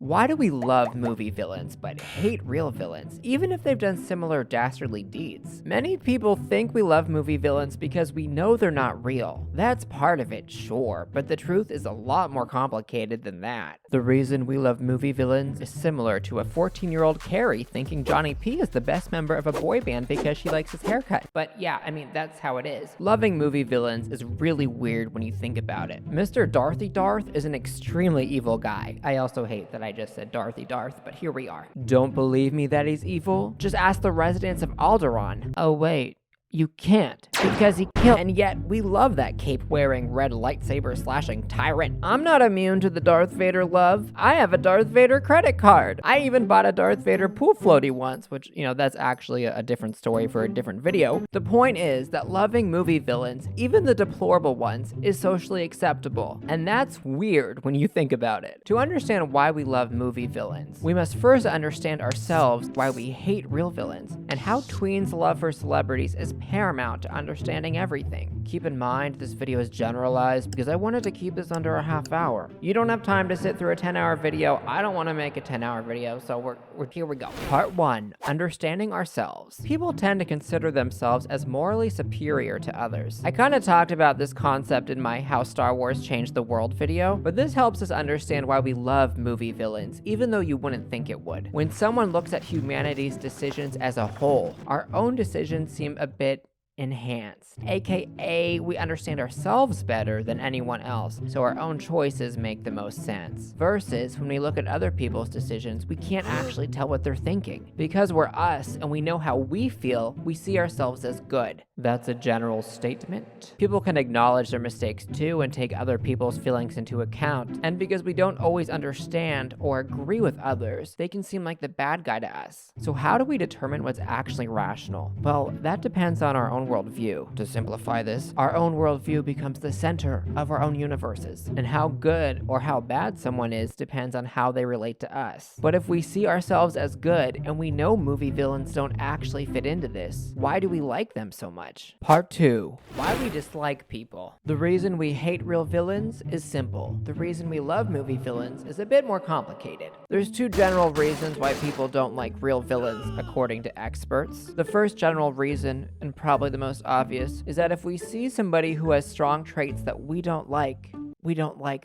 Why do we love movie villains but hate real villains, even if they've done similar dastardly deeds? Many people think we love movie villains because we know they're not real. That's part of it, sure, but the truth is a lot more complicated than that. The reason we love movie villains is similar to a 14-year-old Carrie thinking Johnny P is the best member of a boy band because she likes his haircut. But yeah, I mean, that's how it is. Loving movie villains is really weird when you think about it. Mr. Darthy Darth is an extremely evil guy. I also hate that I just said Darthy Darth, but here we are. Don't believe me that he's evil? Just ask the residents of Alderaan. Oh wait, you can't, because he killed, and yet we love that cape-wearing, red lightsaber-slashing tyrant. I'm not immune to the Darth Vader love. I have a Darth Vader credit card. I even bought a Darth Vader pool floaty once, which, that's actually a different story for a different video. The point is that loving movie villains, even the deplorable ones, is socially acceptable, and that's weird when you think about it. To understand why we love movie villains, we must first understand ourselves why we hate real villains, and how tweens' love for celebrities is paramount to understanding everything. Keep in mind, this video is generalized because I wanted to keep this under a half hour. You don't have time to sit through a 10-hour video. I don't want to make a 10-hour video, so here we go. Part 1, understanding ourselves. People tend to consider themselves as morally superior to others. I kind of talked about this concept in my How Star Wars Changed the World video, but this helps us understand why we love movie villains, even though you wouldn't think it would. When someone looks at humanity's decisions as a whole, our own decisions seem a bit enhanced, aka we understand ourselves better than anyone else, so our own choices make the most sense. Versus when we look at other people's decisions, we can't actually tell what they're thinking. Because we're us and we know how we feel, we see ourselves as good. That's a general statement. People can acknowledge their mistakes too and take other people's feelings into account, and because we don't always understand or agree with others, they can seem like the bad guy to us. So how do we determine what's actually rational? Well, that depends on our own worldview. To simplify this, our own worldview becomes the center of our own universes, and how good or how bad someone is depends on how they relate to us. But if we see ourselves as good, and we know movie villains don't actually fit into this, why do we like them so much? Part 2, why we dislike people. The reason we hate real villains is simple. The reason we love movie villains is a bit more complicated. There's 2 general reasons why people don't like real villains, according to experts. The first general reason, and probably the most obvious, is that if we see somebody who has strong traits that we don't like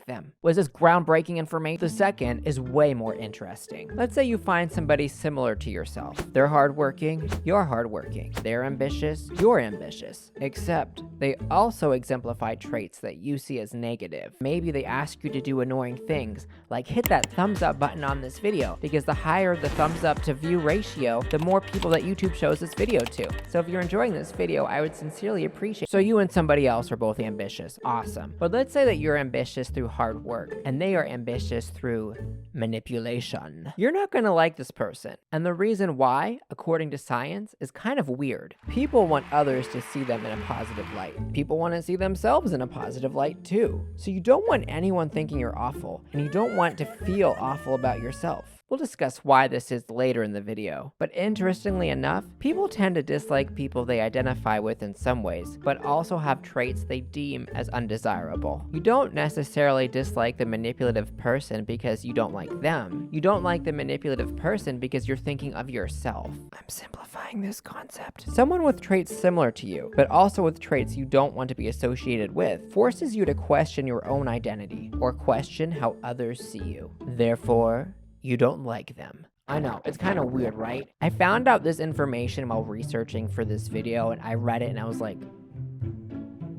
them. Was this groundbreaking information? The second is way more interesting. Let's say you find somebody similar to yourself. They're hardworking, you're hardworking. They're ambitious, you're ambitious. Except they also exemplify traits that you see as negative. Maybe they ask you to do annoying things, like hit that thumbs up button on this video, because the higher the thumbs up to view ratio, the more people that YouTube shows this video to. So if you're enjoying this video, I would sincerely appreciate it. So you and somebody else are both ambitious. Awesome. But let's say that you're ambitious through hard work, and they are ambitious through manipulation. You're not gonna like this person. And the reason why, according to science, is kind of weird. People want others to see them in a positive light. People want to see themselves in a positive light too. So you don't want anyone thinking you're awful, and you don't want to feel awful about yourself. We'll discuss why this is later in the video. But interestingly enough, people tend to dislike people they identify with in some ways, but also have traits they deem as undesirable. You don't necessarily dislike the manipulative person because you don't like them. You don't like the manipulative person because you're thinking of yourself. I'm simplifying this concept. Someone with traits similar to you, but also with traits you don't want to be associated with, forces you to question your own identity, or question how others see you. Therefore, you don't like them. I know, it's kind of weird, right? I found out this information while researching for this video, and I read it and I was like,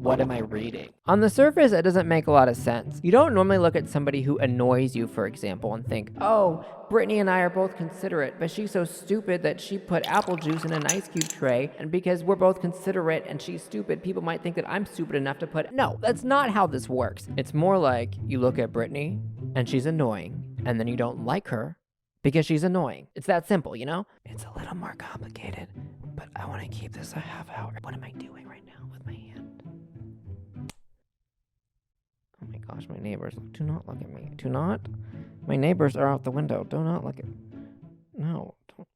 what am I reading? On the surface, it doesn't make a lot of sense. You don't normally look at somebody who annoys you, for example, and think, oh, Brittany and I are both considerate, but she's so stupid that she put apple juice in an ice cube tray, and because we're both considerate and she's stupid, people might think that I'm stupid enough to put... No, that's not how this works. It's more like you look at Brittany, and she's annoying, and then you don't like her because she's annoying. It's that simple, you know? It's a little more complicated, but I want to keep this a half hour. What am I doing right now with my hand? Oh my gosh, my neighbors. Do not look at me. Do not. My neighbors are out the window. Do not look at... No. Don't.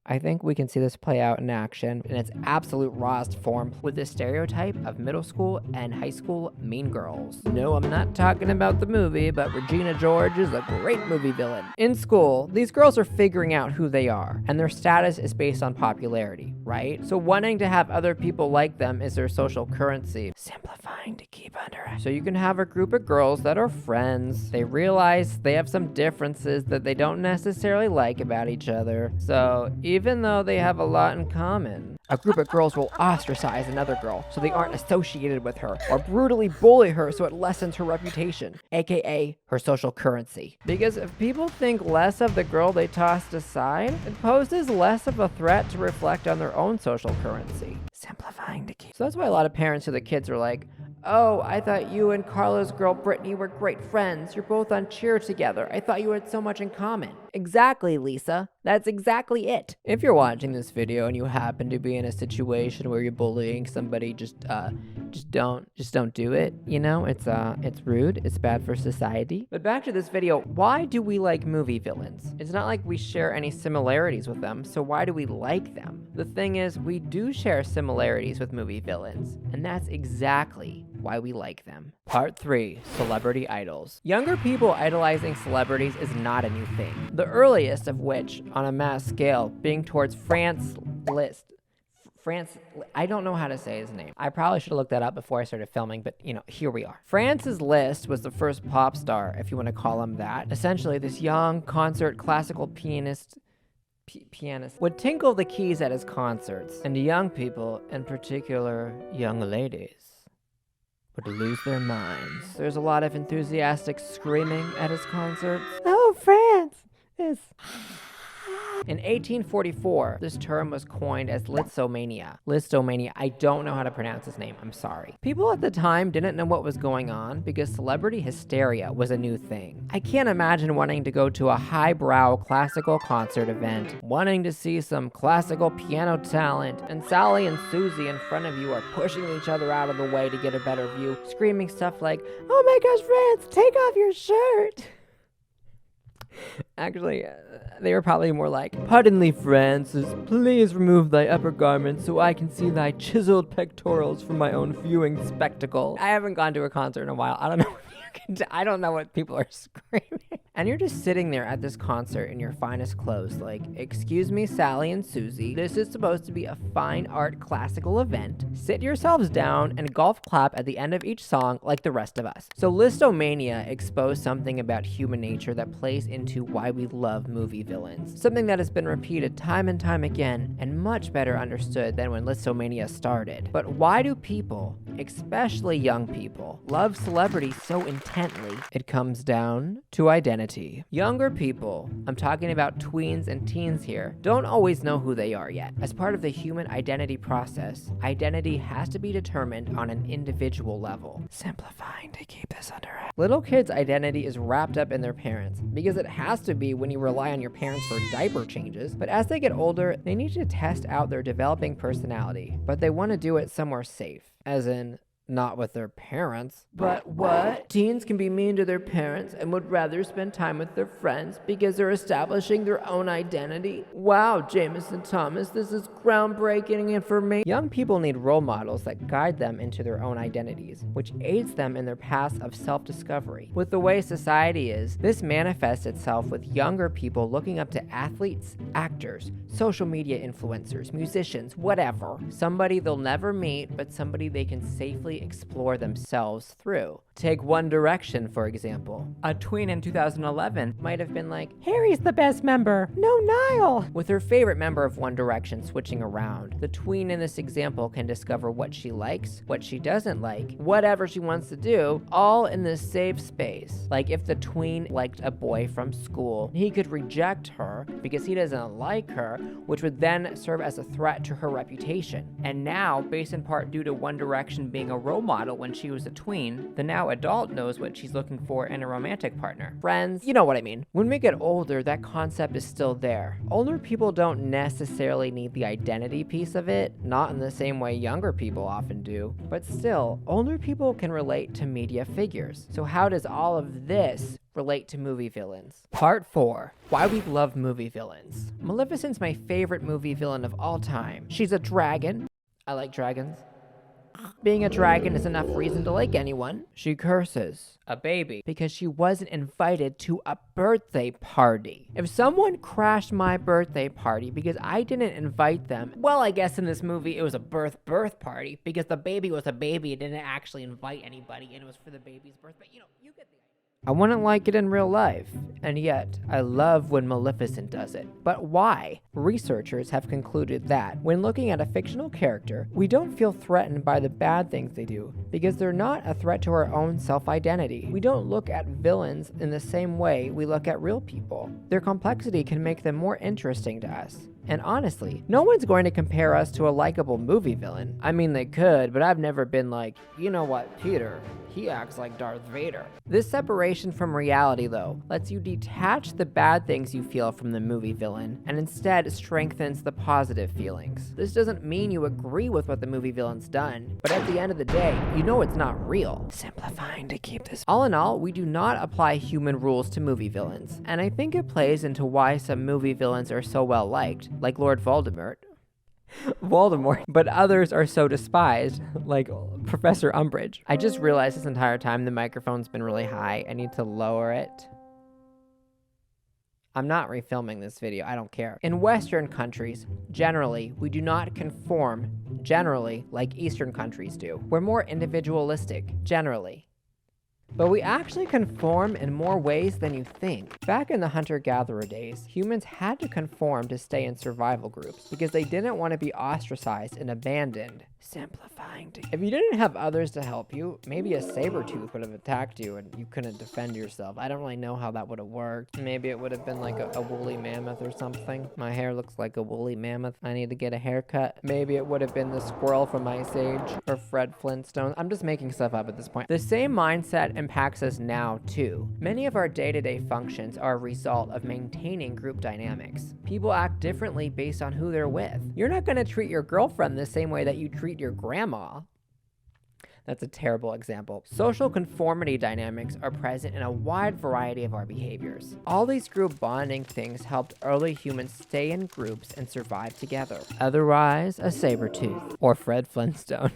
I think we can see this play out in action in its absolute rawest form with the stereotype of middle school and high school mean girls. No, I'm not talking about the movie, but Regina George is a great movie villain. In school, these girls are figuring out who they are, and their status is based on popularity, right? So wanting to have other people like them is their social currency. Simplifying to keep under it. So you can have a group of girls that are friends. They realize they have some differences that they don't necessarily like about each other. So even though they have a lot in common, a group of girls will ostracize another girl so they aren't associated with her, or brutally bully her so it lessens her reputation, aka her social currency. Because if people think less of the girl they tossed aside, it poses less of a threat to reflect on their own social currency. Simplifying to keep. So that's why a lot of parents to the kids are like, oh, I thought you and Carlo's girl Brittany were great friends. You're both on cheer together. I thought you had so much in common. Exactly, Lisa. That's exactly it. If you're watching this video and you happen to be in a situation where you're bullying somebody, just don't do it. You know, it's rude. It's bad for society. But back to this video, why do we like movie villains? It's not like we share any similarities with them, so why do we like them? The thing is, we do share similarities with movie villains, and that's exactly why we like them. Part 3, Celebrity Idols. Younger people idolizing celebrities is not a new thing. The earliest of which, on a mass scale, being towards Franz Liszt. I don't know how to say his name. I probably should have looked that up before I started filming, but here we are. Franz Liszt was the first pop star, if you want to call him that. Essentially, this young concert classical pianist would tinkle the keys at his concerts, and young people, in particular young ladies, would lose their minds. There's a lot of enthusiastic screaming at his concerts. Oh, Franz is... In 1844, this term was coined as Lisztomania. Lisztomania, I don't know how to pronounce his name, I'm sorry. People at the time didn't know what was going on because celebrity hysteria was a new thing. I can't imagine wanting to go to a highbrow classical concert event, wanting to see some classical piano talent, and Sally and Susie in front of you are pushing each other out of the way to get a better view, screaming stuff like, "Oh my gosh, Franz, take off your shirt!" Actually, they were probably more like, "Pardon thee, Francis, please remove thy upper garment so I can see thy chiseled pectorals for my own viewing spectacle." I haven't gone to a concert in a while. I don't know. I don't know what people are screaming. And you're just sitting there at this concert in your finest clothes like, "Excuse me, Sally and Susie, this is supposed to be a fine art classical event. Sit yourselves down and golf clap at the end of each song like the rest of us." So Lisztomania exposed something about human nature that plays into why we love movie villains. Something that has been repeated time and time again and much better understood than when Lisztomania started. But why do people, especially young people, love celebrities so intently? It comes down to identity. Younger people, I'm talking about tweens and teens here, don't always know who they are yet. As part of the human identity process, identity has to be determined on an individual level. Simplifying to keep this under wraps. Little kids' identity is wrapped up in their parents, because it has to be when you rely on your parents for diaper changes, but as they get older, they need to test out their developing personality, but they want to do it somewhere safe, as in, not with their parents. But what? Teens can be mean to their parents and would rather spend time with their friends because they're establishing their own identity? Wow, Jameson Thomas, this is groundbreaking information. Young people need role models that guide them into their own identities, which aids them in their paths of self-discovery. With the way society is, this manifests itself with younger people looking up to athletes, actors, social media influencers, musicians, whatever. Somebody they'll never meet, but somebody they can safely explore themselves through. Take One Direction, for example. A tween in 2011 might have been like, "Harry's the best member, no Niall," with her favorite member of One Direction switching around. The tween in this example can discover what she likes, what she doesn't like, whatever she wants to do, all in this safe space. Like if the tween liked a boy from school, he could reject her because he doesn't like her, which would then serve as a threat to her reputation. And now, based in part due to One Direction being a role model when she was a tween, the now now adult knows what she's looking for in a romantic partner. Friends, you know what I mean. When we get older, that concept is still there. Older people don't necessarily need the identity piece of it, not in the same way younger people often do, but still, older people can relate to media figures. So how does all of this relate to movie villains? Part 4. Why we love movie villains. Maleficent's my favorite movie villain of all time. She's a dragon. I like dragons. Being a dragon is enough reason to like anyone. She curses a baby because she wasn't invited to a birthday party. If someone crashed my birthday party because I didn't invite them, well, I guess in this movie it was a birth party because the baby was a baby and didn't actually invite anybody and it was for the baby's birthday. You know, you get the idea. I wouldn't like it in real life, and yet I love when Maleficent does it. But why? Researchers have concluded that when looking at a fictional character, we don't feel threatened by the bad things they do because they're not a threat to our own self-identity. We don't look at villains in the same way we look at real people. Their complexity can make them more interesting to us. And honestly, no one's going to compare us to a likable movie villain. I mean, they could, but I've never been like, you know what, Peter, he acts like Darth Vader. This separation from reality, though, lets you detach the bad things you feel from the movie villain, and instead strengthens the positive feelings. This doesn't mean you agree with what the movie villain's done, but at the end of the day, you know it's not real. Simplifying to keep this. All in all, we do not apply human rules to movie villains, and I think it plays into why some movie villains are so well liked, like Lord Voldemort, but others are so despised, like Professor Umbridge. I just realized this entire time the microphone's been really high. I need to lower it. I'm not refilming this video, I don't care. In Western countries, generally, we do not conform, like Eastern countries do. We're more individualistic, generally. But we actually conform in more ways than you think. Back in the hunter-gatherer days, humans had to conform to stay in survival groups because they didn't want to be ostracized and abandoned. Simplifying to... If you didn't have others to help you, maybe a saber-tooth would have attacked you and you couldn't defend yourself. I don't really know how that would have worked. Maybe it would have been like a woolly mammoth or something. My hair looks like a woolly mammoth. I need to get a haircut. Maybe it would have been the squirrel from Ice Age or Fred Flintstone. I'm just making stuff up at this point. The same mindset impacts us now too. Many of our day-to-day functions are a result of maintaining group dynamics. People act differently based on who they're with. You're not going to treat your girlfriend the same way that you treat your grandma. That's a terrible example. Social conformity dynamics are present in a wide variety of our behaviors. All these group bonding things helped early humans stay in groups and survive together. Otherwise, a saber-tooth or Fred Flintstone.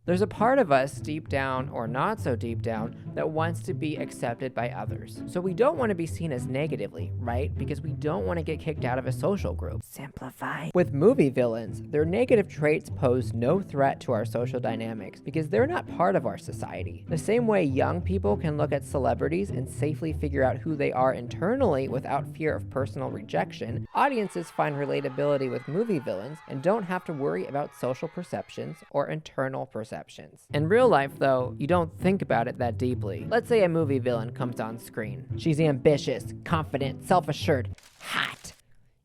There's a part of us deep down or not so deep down that wants to be accepted by others. So we don't want to be seen as negatively, right? Because we don't want to get kicked out of a social group. Simplify. With movie villains, their negative traits pose no threat to our social dynamics because they're not part of our society. The same way young people can look at celebrities and safely figure out who they are internally without fear of personal rejection, audiences find relatability with movie villains and don't have to worry about social perceptions or internal perceptions. In real life, though, you don't think about it that deeply. Let's say a movie villain comes on screen. She's ambitious, confident, self-assured, hot.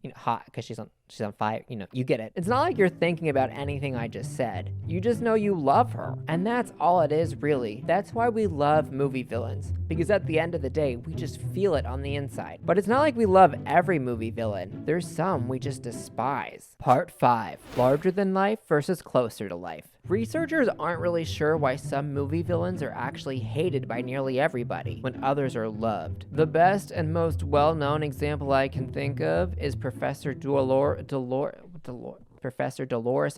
You know, hot because she's on fire, you know, you get it. It's not like you're thinking about anything I just said. You just know you love her. And that's all it is, really. That's why we love movie villains. Because at the end of the day, we just feel it on the inside. But it's not like we love every movie villain. There's some we just despise. Part 5. Larger than life versus closer to life. Researchers aren't really sure why some movie villains are actually hated by nearly everybody, when others are loved. The best and most well-known example I can think of is Professor Dolores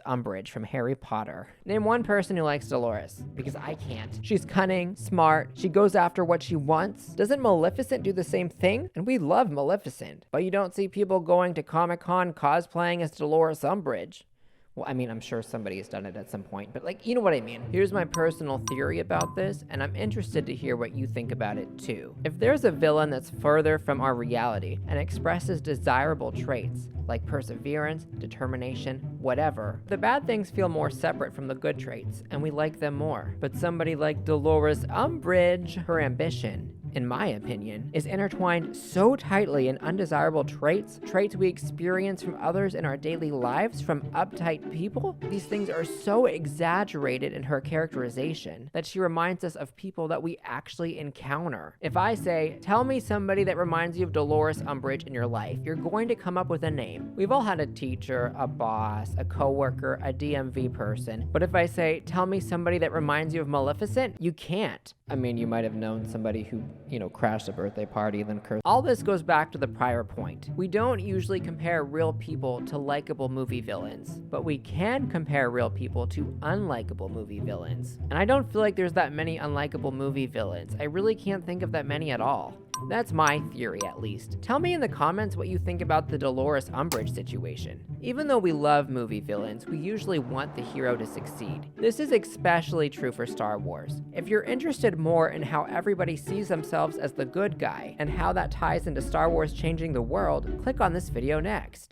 Umbridge from Harry Potter. Name one person who likes Dolores, because I can't. She's cunning, smart, she goes after what she wants. Doesn't Maleficent do the same thing? And we love Maleficent, but you don't see people going to Comic-Con cosplaying as Dolores Umbridge. Well, I mean, I'm sure somebody has done it at some point, but like, you know what I mean. Here's my personal theory about this, and I'm interested to hear what you think about it too. If there's a villain that's further from our reality and expresses desirable traits, like perseverance, determination, whatever, the bad things feel more separate from the good traits, and we like them more. But somebody like Dolores Umbridge, her ambition, in my opinion, is intertwined so tightly in undesirable traits we experience from others in our daily lives, from uptight people. These things are so exaggerated in her characterization that she reminds us of people that we actually encounter. If I say, tell me somebody that reminds you of Dolores Umbridge in your life, you're going to come up with a name. We've all had a teacher, a boss, a coworker, a DMV person. But if I say, tell me somebody that reminds you of Maleficent, you can't. I mean, you might have known somebody who, crashed a birthday party and then cursed. All this goes back to the prior point. We don't usually compare real people to likable movie villains, but we can compare real people to unlikable movie villains. And I don't feel like there's that many unlikable movie villains. I really can't think of that many at all. That's my theory, at least. Tell me in the comments what you think about the Dolores Umbridge situation. Even though we love movie villains, we usually want the hero to succeed. This is especially true for Star Wars. If you're interested more in how everybody sees themselves as the good guy and how that ties into Star Wars changing the world, click on this video next.